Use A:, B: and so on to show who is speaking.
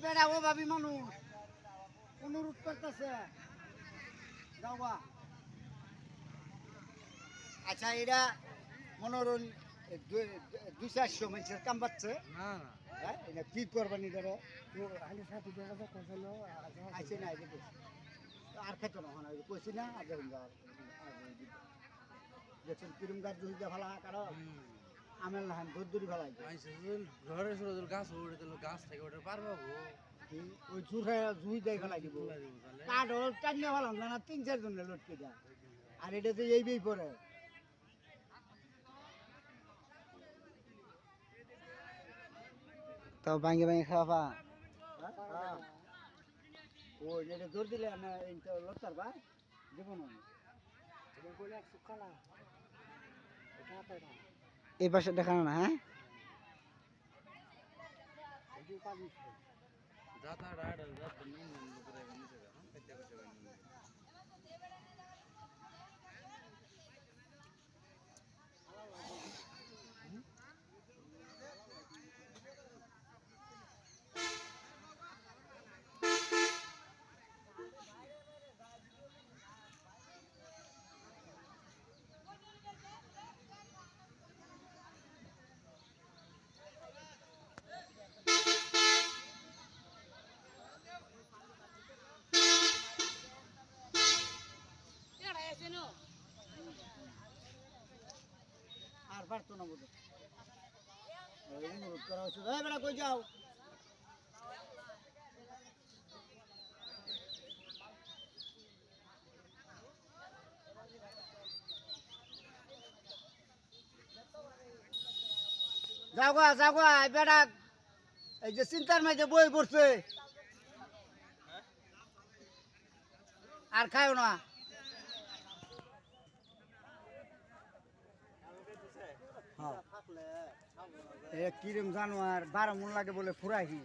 A: বেড়া ও ভাবি মানুষ অনুরোধ করতেছে যাওয়া। আচ্ছা এরা মনোরণ 200-400 মানুষের কাম পাচ্ছে
B: না না
A: হ্যাঁ এটা কি করবেন এটারে
B: আগে সাথে দেখা করছিল
A: আছে না এটা আর খেত না হয় কইছি না আগে দেখুন কিরম গাছ জুইতে ভালো কারো আমেল না দূর দূরি ভালাই
B: ঘরে সরে গাছ উঠে দিল গাছ থেকে ওটা পারবো
A: ওই জুই দেয় ফেলাই দিব কাঠ হল টানিয়ে ভালো না 3-4 জনের লটকে দেয় আর এটা তো এই বেই পরে
C: তো ভাঙে ভাঙে খাওয়া
A: ওই এটা জোর দিলে না এইটা লড়তার ভাই দেবো না
C: এই পাশে দেখানো না হ্যাঁ
B: যাতা রাড যাতা নিন করে নিচে যাও কইতে কইতে
A: আর পারতো না বোধ অনুরোধ করা হচ্ছে বেড়া কই যাও যাও গা বেড়া এই যে চিন্তার মাঝে বই পড়ছে আর খাও না কিরম জানোয়ার 12 মন লাগে বলে ফুরাইছি